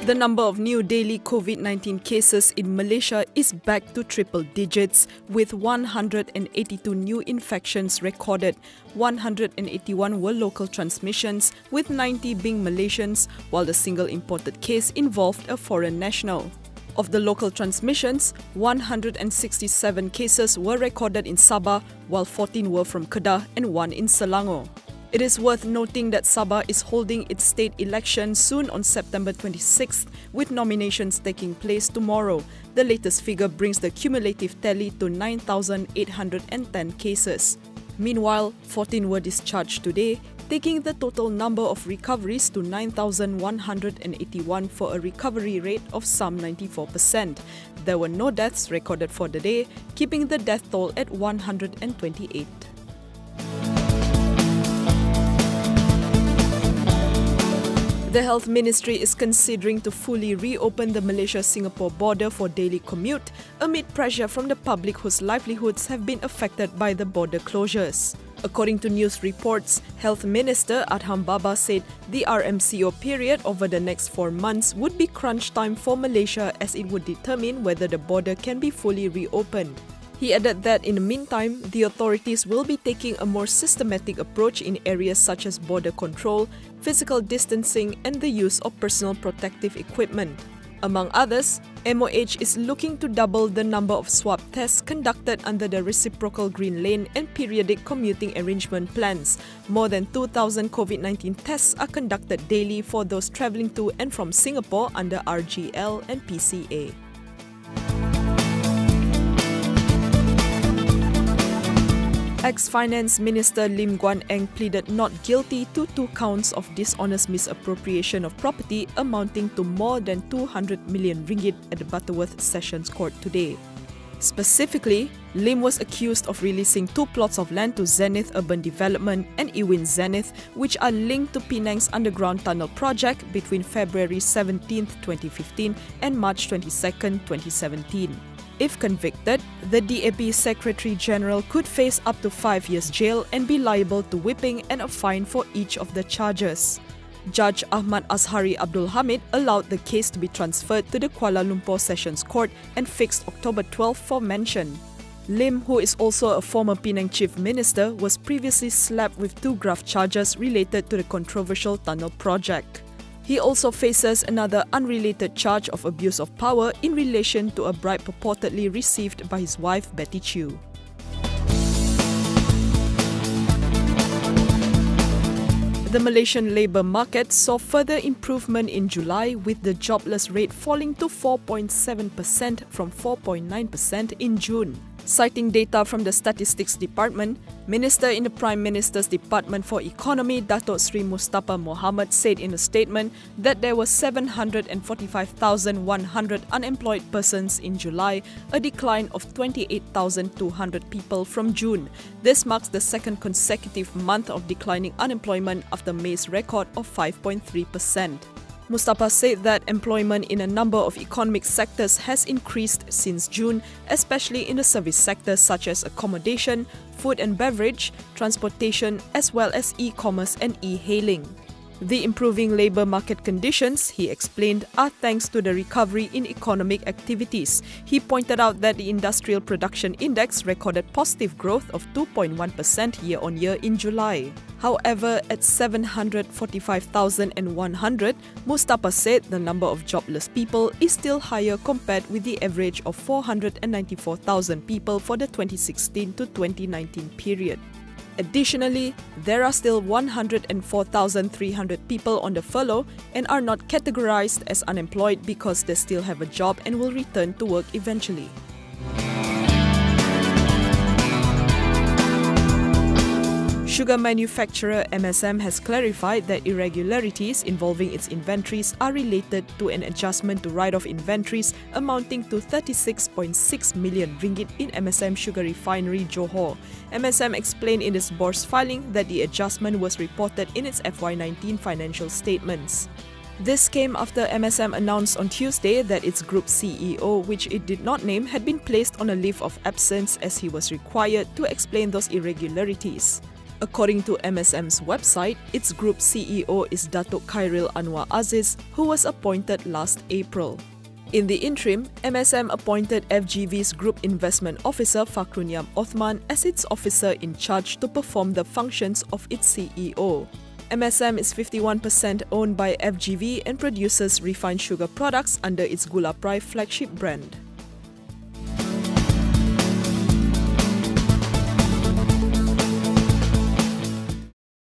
The number of new daily COVID-19 cases in Malaysia is back to triple digits, with 182 new infections recorded. 181 were local transmissions, with 90 being Malaysians, while the single imported case involved a foreign national. Of the local transmissions, 167 cases were recorded in Sabah, while 14 were from Kedah and 1 in Selangor. It is worth noting that Sabah is holding its state election soon on September 26th, with nominations taking place tomorrow. The latest figure brings the cumulative tally to 9,810 cases. Meanwhile, 14 were discharged today, taking the total number of recoveries to 9,181 for a recovery rate of some 94%. There were no deaths recorded for the day, keeping the death toll at 128. The Health Ministry is considering to fully reopen the Malaysia-Singapore border for daily commute amid pressure from the public whose livelihoods have been affected by the border closures. According to news reports, Health Minister Adham Baba said the RMCO period over the next 4 months would be crunch time for Malaysia, as it would determine whether the border can be fully reopened. He added that in the meantime, the authorities will be taking a more systematic approach in areas such as border control, physical distancing, and the use of personal protective equipment. Among others, MOH is looking to double the number of swab tests conducted under the reciprocal green lane and periodic commuting arrangement plans. More than 2,000 COVID-19 tests are conducted daily for those travelling to and from Singapore under RGL and PCA. Ex-Finance Minister Lim Guan Eng pleaded not guilty to 2 counts of dishonest misappropriation of property amounting to more than 200 million ringgit at the Butterworth Sessions Court today. Specifically, Lim was accused of releasing 2 plots of land to Zenith Urban Development and Iwin Zenith, which are linked to Penang's underground tunnel project between February 17, 2015 and March 22, 2017. If convicted, the DAP Secretary General could face up to 5 years jail and be liable to whipping and a fine for each of the charges. Judge Ahmad Azhari Abdul Hamid allowed the case to be transferred to the Kuala Lumpur Sessions Court and fixed October 12 for mention. Lim, who is also a former Penang Chief Minister, was previously slapped with 2 graft charges related to the controversial tunnel project. He also faces another unrelated charge of abuse of power in relation to a bribe purportedly received by his wife Betty Chew. The Malaysian labour market saw further improvement in July, with the jobless rate falling to 4.7% from 4.9% in June. Citing data from the Statistics Department, Minister in the Prime Minister's Department for Economy, Datuk Sri Mustafa Mohamad, said in a statement that there were 745,100 unemployed persons in July, a decline of 28,200 people from June. This marks the second consecutive month of declining unemployment after May's record of 5.3%. Mustafa said that employment in a number of economic sectors has increased since June, especially in the service sectors such as accommodation, food and beverage, transportation, as well as e-commerce and e-hailing. The improving labour market conditions, he explained, are thanks to the recovery in economic activities. He pointed out that the Industrial Production Index recorded positive growth of 2.1% year-on-year in July. However, at 745,100, Mustafa said the number of jobless people is still higher compared with the average of 494,000 people for the 2016 to 2019 period. Additionally, there are still 104,300 people on the furlough and are not categorized as unemployed because they still have a job and will return to work eventually. Sugar manufacturer MSM has clarified that irregularities involving its inventories are related to an adjustment to write-off inventories amounting to 36.6 million ringgit in MSM Sugar Refinery, Johor. MSM explained in its board's filing that the adjustment was reported in its FY19 financial statements. This came after MSM announced on Tuesday that its group CEO, which it did not name, had been placed on a leave of absence as he was required to explain those irregularities. According to MSM's website, its group CEO is Datuk Khairil Anwar Aziz, who was appointed last April. In the interim, MSM appointed FGV's Group Investment Officer Fakrunyam Othman as its officer in charge to perform the functions of its CEO. MSM is 51% owned by FGV and produces refined sugar products under its Gula Prai flagship brand.